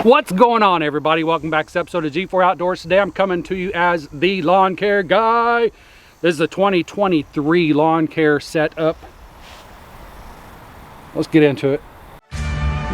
What's going on, everybody? Welcome back to this episode of G4 Outdoors. Today I'm coming to you as the lawn care guy. This is a 2023 lawn care setup. Let's get into it.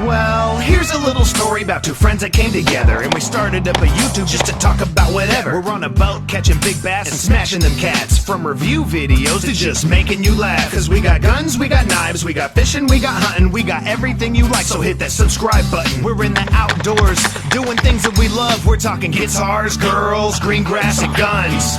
Well, here's a little story about two friends that came together, and we started up a YouTube just to talk about whatever. We're on a boat catching big bass and smashing them cats. From review videos to just making you laugh. Cause we got guns, we got knives, we got fishing, we got hunting, we got everything you like, so hit that subscribe button. We're in the outdoors, doing things that we love. We're talking guitars, girls, green grass, and guns.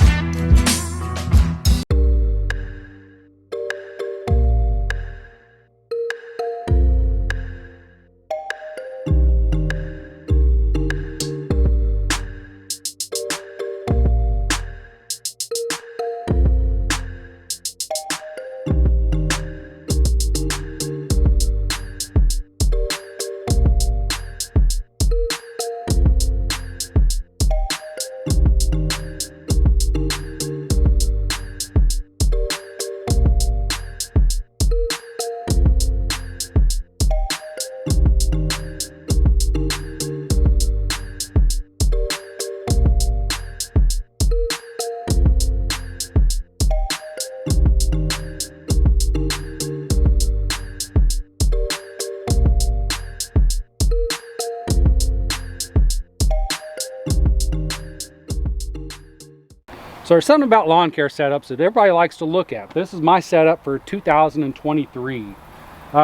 So there's something about lawn care setups that everybody likes to look at. This is my setup for 2023.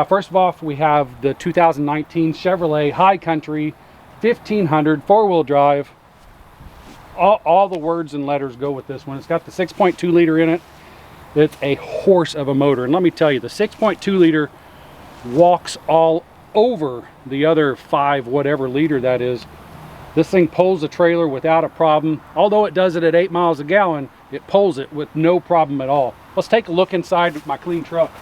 First of all, we have the 2019 Chevrolet High Country 1500 four-wheel drive. All the words and letters go with this one. It's got the 6.2 liter in it. It's a horse of a motor. And let me tell you, the 6.2 liter walks all over the other 5 whatever liter that is. This thing pulls the trailer without a problem. Although it does it at 8 miles a gallon, it pulls it with no problem at all. Let's take a look inside my clean truck.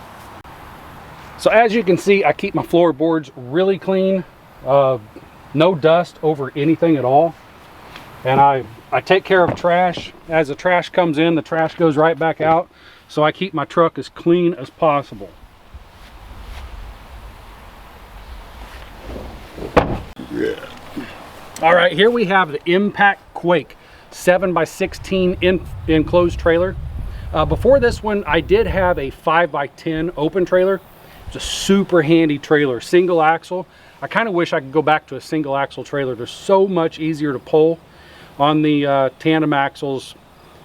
So as you can see, I keep my floorboards really clean. No dust over anything at all. And I take care of trash. As the trash comes in, the trash goes right back out. So I keep my truck as clean as possible. Yeah. All right, here we have the Impact Quake 7x16 enclosed trailer. Before this one, I did have a 5x10 open trailer. It's a super handy trailer, single axle. I kind of wish I could go back to a single axle trailer. They're so much easier to pull on the tandem axles.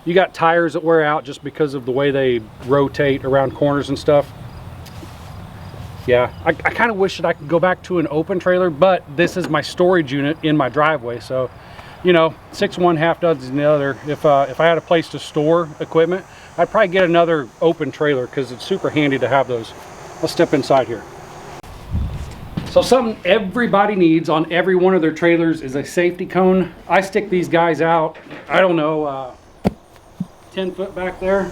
You got tires that wear out just because of the way they rotate around corners and stuff. Yeah, I kind of wish that I could go back to an open trailer, but this is my storage unit in my driveway. So, you know, 6 one, half dozen the other. If I had a place to store equipment, I'd probably get another open trailer because it's super handy to have those. Let's step inside here. So something everybody needs on every one of their trailers is a safety cone. I stick these guys out, I don't know, 10 foot back there.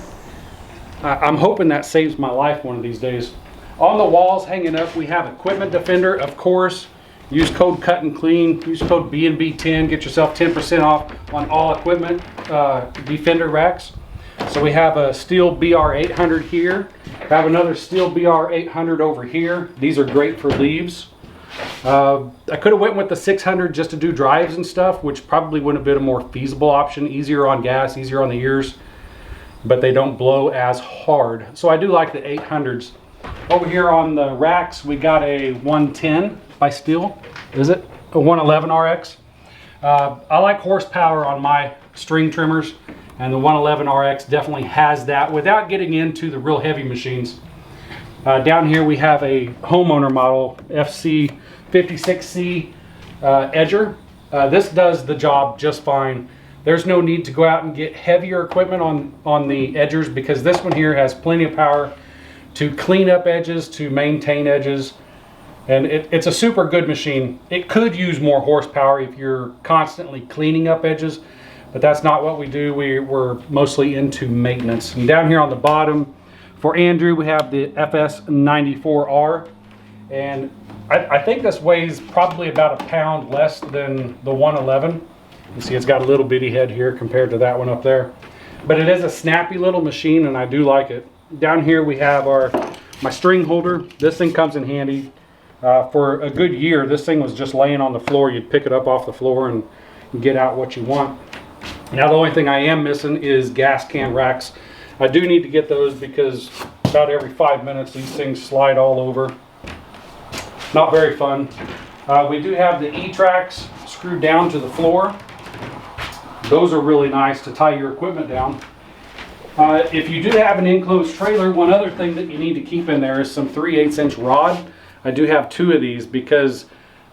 I'm hoping that saves my life one of these days. On the walls hanging up, we have Equipment Defender, of course. Use code CUT and CLEAN. Use code BNB10. Get yourself 10% off on all Equipment Defender racks. So we have a STIHL BR800 here. We have another STIHL BR800 over here. These are great for leaves. I could have went with the 600 just to do drives and stuff, which probably would have been a more feasible option. Easier on gas, easier on the ears, but they don't blow as hard. So I do like the 800s. Over here on the racks, we got a 110 by STIHL. Is it? A 111 RX. I like horsepower on my string trimmers, and the 111 RX definitely has that without getting into the real heavy machines. Down here we have a homeowner model FC56C edger. This does the job just fine. There's no need to go out and get heavier equipment on the edgers because this one here has plenty of power to clean up edges, to maintain edges, and it's a super good machine. It could use more horsepower if you're constantly cleaning up edges, but that's not what we do. We're mostly into maintenance. And down here on the bottom, for Andrew, we have the FS94R, and I think this weighs probably about a pound less than the 111. You see it's got a little bitty head here compared to that one up there. But it is a snappy little machine and I do like it. Down here we have my string holder. This thing comes in handy. For a good year, this thing was just laying on the floor. You'd pick it up off the floor and get out what you want. Now the only thing I am missing is gas can racks. I do need to get those because about every 5 minutes these things slide all over. Not very fun. We do have the E-tracks screwed down to the floor. Those are really nice to tie your equipment down. If you do have an enclosed trailer, one other thing that you need to keep in there is some 3/8 inch rod. I do have 2 of these because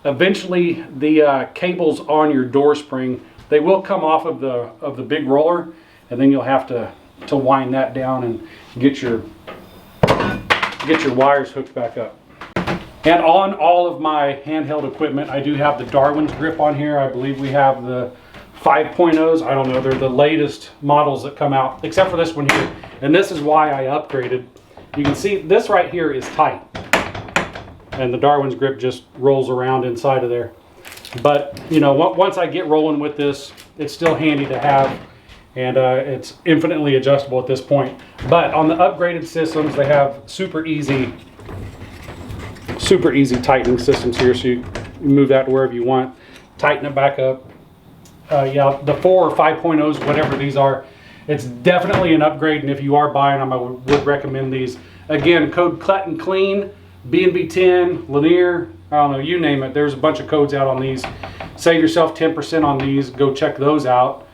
eventually the cables on your door spring, they will come off of the big roller, and then you'll have to wind that down and get your wires hooked back up. And on all of my handheld equipment, I do have the Darwin's grip on here. I believe we have the 5.0s. I don't know, they're the latest models that come out, except for this one here. And this is why I upgraded. You can see this right here is tight, and the Darwin's grip just rolls around inside of there. But you know, once I get rolling with this, it's still handy to have, and it's infinitely adjustable at this point. But on the upgraded systems, they have super easy tightening systems here, so you move that to wherever you want, tighten it back up. Yeah, the 4 or 5.0s, whatever these are, it's definitely an upgrade, and if you are buying them, I would recommend these. Again, code Cut and Clean, B&B10, Lanier, I don't know, you name it. There's a bunch of codes out on these. Save yourself 10% on these. Go check those out.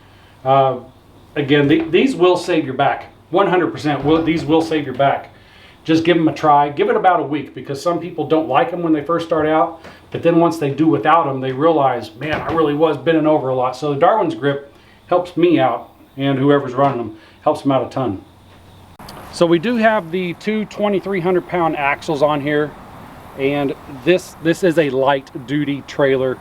Again, these will save your back. 100%. These will save your back. Just give them a try. Give it about a week, because some people don't like them when they first start out, but then once they do without them, they realize, man, I really was bending over a lot. So the Darwin's grip helps me out, and whoever's running them helps them out a ton. So we do have the two 2,300 pound axles on here, and this is a light duty trailer.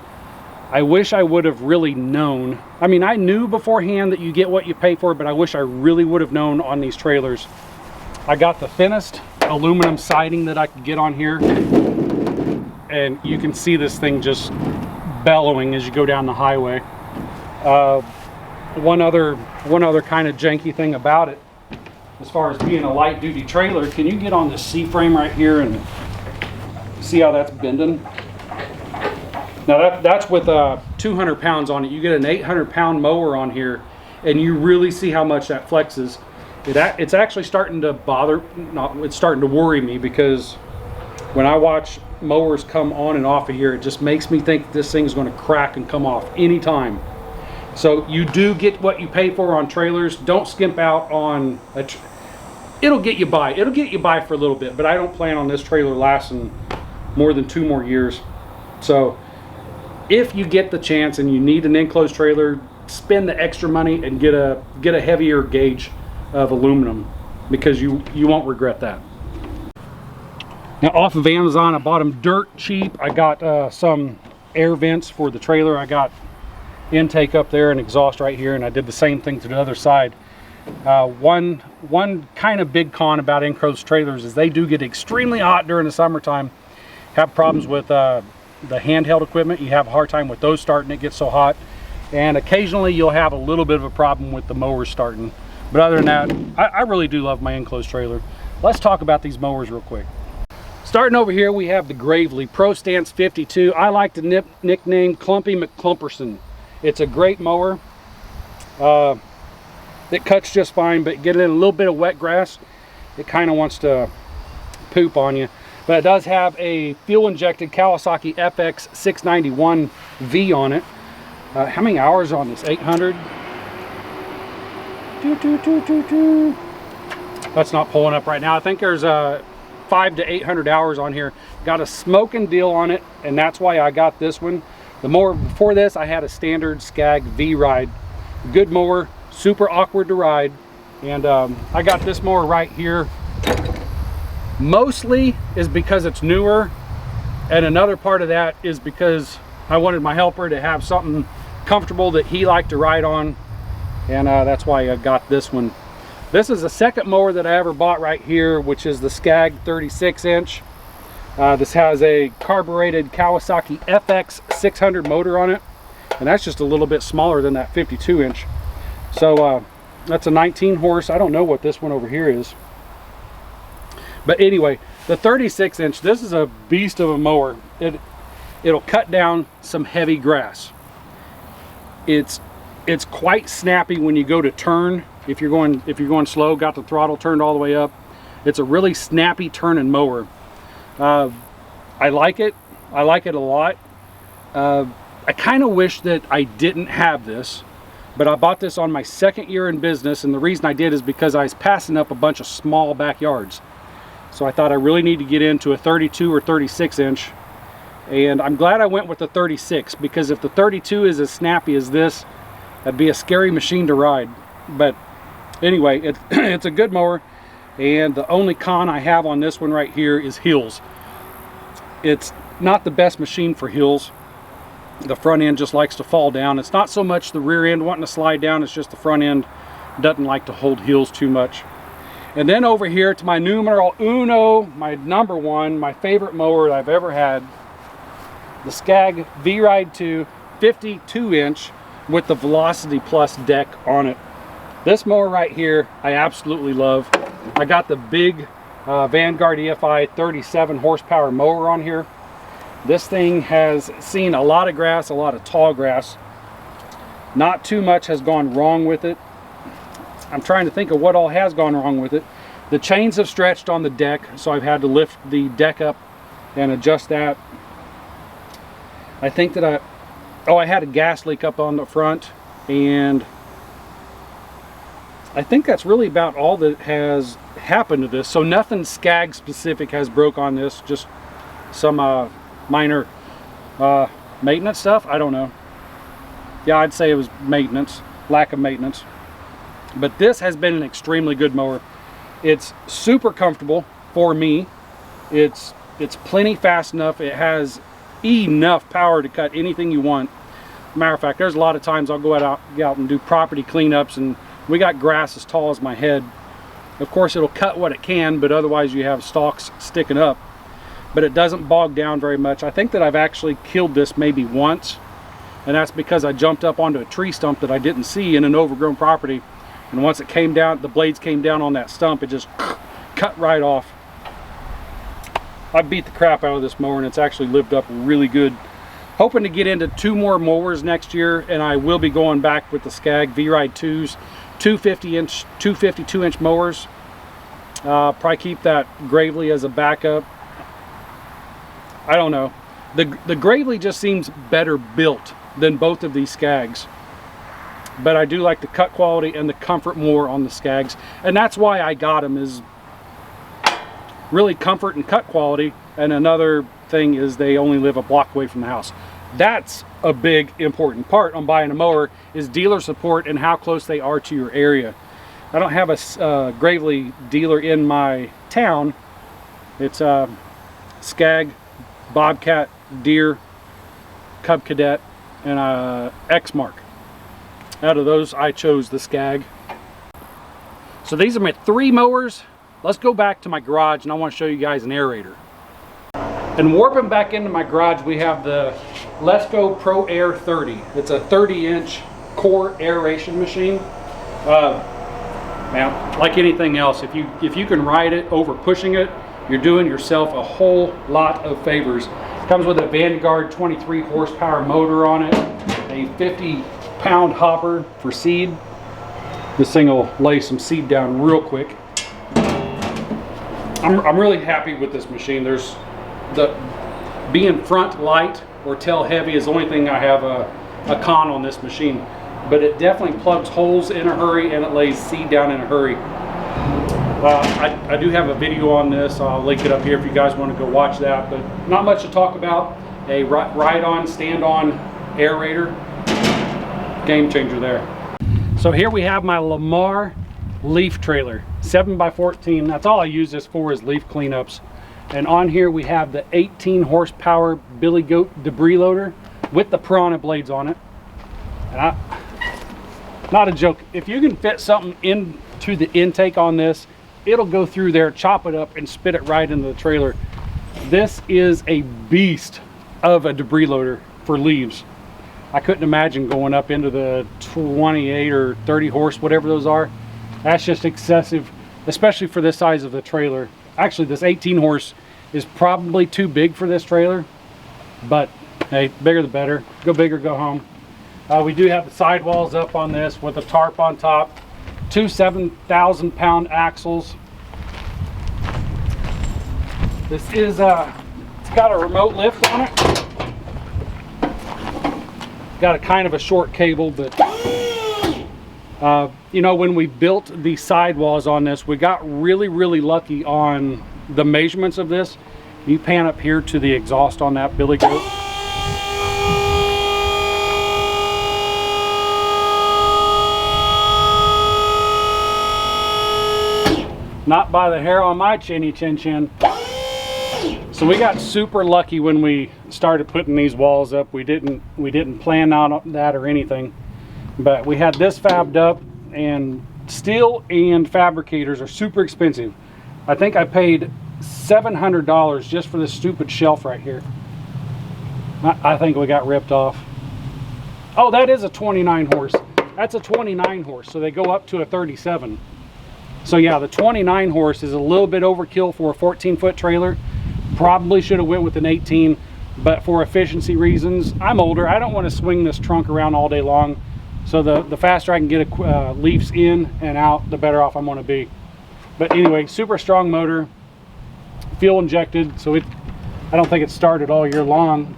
I wish I would have really known. I mean, I knew beforehand that you get what you pay for, but I wish I really would have known on these trailers. I got the thinnest aluminum siding that I could get on here, and you can see this thing just bellowing as you go down the highway. One other kind of janky thing about it, as far as being a light duty trailer, can you get on this C-frame right here and see how that's bending? Now that's with 200 pounds on it. You get an 800 pound mower on here, and you really see how much that flexes. It's actually starting to it's starting to worry me, because when I watch mowers come on and off of here, it just makes me think this thing's going to crack and come off anytime. So you do get what you pay for on trailers. Don't skimp out on it'll get you by. It'll get you by for a little bit, but I don't plan on this trailer lasting more than 2 more years. So if you get the chance and you need an enclosed trailer, spend the extra money and get a heavier gauge of aluminum, because you won't regret that. Now, off of Amazon, I bought them dirt cheap. I got some air vents for the trailer. I got intake up there and exhaust right here, and I did the same thing to the other side. One kind of big con about enclosed trailers is they do get extremely hot during the summertime. Have problems with the handheld equipment. You have a hard time with those starting, it gets so hot. And occasionally you'll have a little bit of a problem with the mowers starting. But other than that, I really do love my enclosed trailer. Let's talk about these mowers real quick. Starting over here, we have the Gravely Pro Stance 52. I like to nickname Clumpy McClumperson. It's a great mower. It cuts just fine, but get in a little bit of wet grass, it kind of wants to poop on you. But it does have a fuel-injected Kawasaki FX 691V on it. How many hours on this? 800? That's not pulling up right now. I think there's 500 to 800 hours on here. Got a smoking deal on it, and that's why I got this one. The mower before this, I had a standard Scag V-Ride. Good mower, super awkward to ride. And I got this mower right here. Mostly is because it's newer, and another part of that is because I wanted my helper to have something comfortable that he liked to ride on, and that's why I got this one. This is the second mower that I ever bought right here, which is the Scag 36 inch. This has a carbureted Kawasaki FX 600 motor on it, and that's just a little bit smaller than that 52 inch. So that's a 19 horse. I don't know what this one over here is. But anyway, The 36 inch, this is a beast of a mower. It'll cut down some heavy grass. It's quite snappy when you go to turn. If you're going slow, got the throttle turned all the way up. It's a really snappy turning mower. I like it. I like it a lot. I kind of wish that I didn't have this, but I bought this on my second year in business, and the reason I did is because I was passing up a bunch of small backyards. So I thought I really need to get into a 32 or 36 inch, and I'm glad I went with the 36, because if the 32 is as snappy as this, that'd be a scary machine to ride. But anyway, it's a good mower, and the only con I have on this one right here is hills. It's not the best machine for hills. The front end just likes to fall down. It's not so much the rear end wanting to slide down, it's just the front end doesn't like to hold hills too much. And then over here to my numero uno, my number one, my favorite mower I've ever had, the Scag V-Ride 2 52 inch with the Velocity Plus deck on it. This mower right here I absolutely love. I got the big Vanguard EFI 37 horsepower mower on here. This thing has seen a lot of grass, a lot of tall grass. Not too much has gone wrong with it. I'm trying to think of what all has gone wrong with it. The chains have stretched on the deck, so I've had to lift the deck up and adjust that. I think that I had a gas leak up on the front, and I think that's really about all that has happened to this. So nothing Scag specific has broke on this, just some minor maintenance stuff. I don't know. Yeah, I'd say it was maintenance, lack of maintenance. But this has been an extremely good mower. It's super comfortable for me. It's plenty fast enough. It has enough power to cut anything you want. Matter of fact, there's a lot of times I'll go out and do property cleanups, and we got grass as tall as my head. Of course, it'll cut what it can, but otherwise you have stalks sticking up. But it doesn't bog down very much. I think that I've actually killed this maybe once, and that's because I jumped up onto a tree stump that I didn't see in an overgrown property, and once it came down, the blades came down on that stump, it just cut right off. I beat the crap out of this mower, and it's actually lived up really good. Hoping to get into 2 more mowers next year, and I will be going back with the Scag V-Ride 2s, 252 inch mowers. Probably keep that Gravely as a backup. I don't know. The Gravely just seems better built than both of these Scags. But I do like the cut quality and the comfort more on the Scags. And that's why I got them, is really comfort and cut quality. And another thing is they only live a block away from the house. That's a big important part on buying a mower, is dealer support and how close they are to your area. I don't have a Gravely dealer in my town. It's Scag, Bobcat, Deer, Cub Cadet, and X-Mark. Out of those, I chose the Scag. So these are my 3 mowers. Let's go back to my garage, and I want to show you guys an aerator. And warping back into my garage, we have the LESCO Pro Air 30. It's a 30-inch core aeration machine. Man, like anything else, if you can ride it over pushing it, you're doing yourself a whole lot of favors. It comes with a Vanguard 23 horsepower motor on it, a 50-pound hopper for seed. This thing will lay some seed down real quick. I'm really happy with this machine. There's being front light or tail heavy is the only thing I have a con on this machine, but it definitely plugs holes in a hurry, and it lays seed down in a hurry. I do have a video on this. I'll link it up here if you guys want to go watch that, but not much to talk about. A ride-on, stand-on aerator, game changer there. So here we have my Lamar leaf trailer, 7x14. That's all I use this for, is leaf cleanups. And on here we have the 18 horsepower Billy Goat debris loader with the piranha blades on it. And not a joke, if you can fit something into the intake on this, it'll go through there, chop it up, and spit it right into the trailer. This is a beast of a debris loader for leaves. I couldn't imagine going up into the 28 or 30 horse, whatever those are. That's just excessive, especially for this size of the trailer. actually this 18 horse is probably too big for this trailer, but hey, bigger the better. Go big or go home. We do have the sidewalls up on this with a tarp on top, two 7,000-pound axles. This is it's got a remote lift on it. Got a kind of a short cable, but you know, when we built the sidewalls on this, we got really lucky on the measurements of this. You pan up here to the exhaust on that billy goat. Not by the hair on my chinny chin. So we got super lucky when we started putting these walls up. We didn't plan on that or anything, but we had this fabbed up, and steel and fabricators are super expensive. I think I paid $700 just for this stupid shelf right here. I think we got ripped off. Oh, that is a 29 horse. That's a 29 horse, so they go up to a 37. So yeah, the 29 horse is a little bit overkill for a 14-foot trailer. Probably should have went with an 18, but for efficiency reasons, I'm older. I don't want to swing this trunk around all day long. So the faster I can get leafs in and out, the better off I'm going to be. But anyway, super strong motor, fuel injected, so I don't think it started all year long.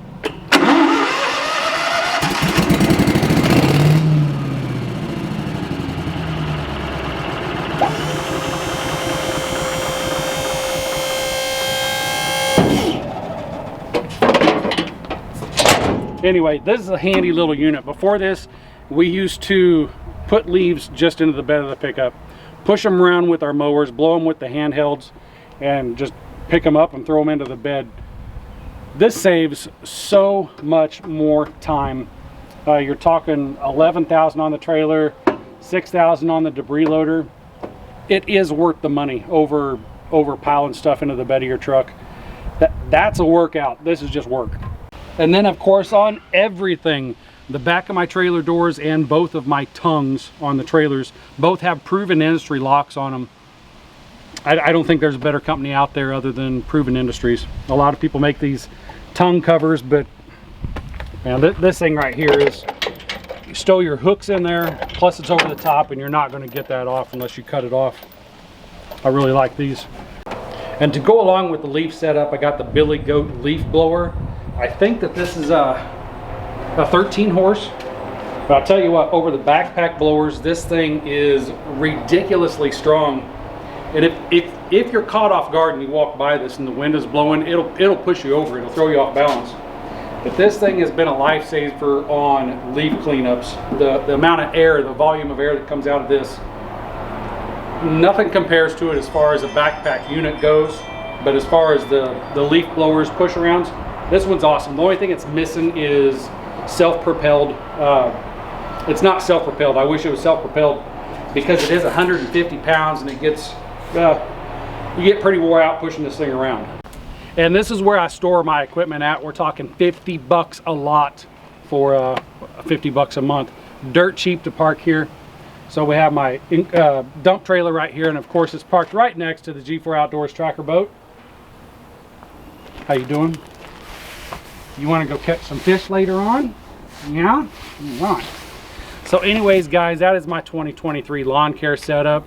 Anyway, this is a handy little unit. Before this, we used to put leaves just into the bed of the pickup, push them around with our mowers, blow them with the handhelds, and just pick them up and throw them into the bed. This saves so much more time. You're talking 11,000 on the trailer, 6,000 on the debris loader. It is worth the money over piling stuff into the bed of your truck. That's a workout. This is just work. And then of course on everything, the back of my trailer doors and both of my tongues on the trailers both have Proven Industry locks on them. I don't think there's a better company out there other than Proven Industries. A lot of people make these tongue covers, but man, this thing right here is, you stow your hooks in there, plus it's over the top, and you're not going to get that off unless you cut it off. I really like these. And to go along with the leaf setup, I got the Billy Goat leaf blower. I think that this is a 13 horse, but I'll tell you what, over the backpack blowers, this thing is ridiculously strong. And if you're caught off guard and you walk by this and the wind is blowing, it'll push you over, it'll throw you off balance. But this thing has been a lifesaver on leaf cleanups. The amount of air, the volume of air that comes out of this, nothing compares to it as far as a backpack unit goes. But as far as the leaf blowers, push arounds, this one's awesome. The only thing it's missing is self-propelled. It's not self-propelled. I wish it was self-propelled, because it is 150 pounds and it gets, you get pretty wore out pushing this thing around. And this is where I store my equipment at. We're talking 50 bucks a lot for 50 bucks a month. Dirt cheap to park here. So we have my dump trailer right here, and of course it's parked right next to the G4 Outdoors tracker boat. How you doing? You want to go catch some fish later on? Yeah? All right. So anyways, guys, that is my 2023 lawn care setup.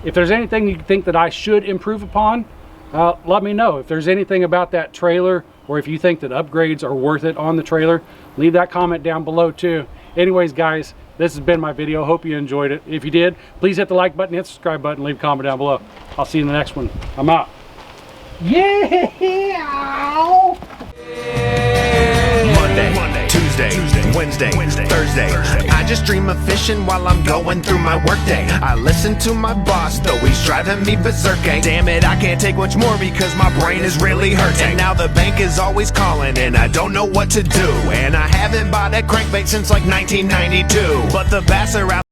If there's anything you think that I should improve upon, let me know. If there's anything about that trailer, or if you think that upgrades are worth it on the trailer, leave that comment down below too. Anyways, guys, this has been my video. Hope you enjoyed it. If you did, please hit the like button, hit the subscribe button, leave a comment down below. I'll see you in the next one. I'm out. Yeah! Monday, Tuesday, Wednesday, Thursday. I just dream of fishing while I'm going through my workday. I listen to my boss, though he's driving me berserk. Damn it, I can't take much more because my brain is really hurting. And now the bank is always calling and I don't know what to do. And I haven't bought a crankbait since like 1992. But the bass are out.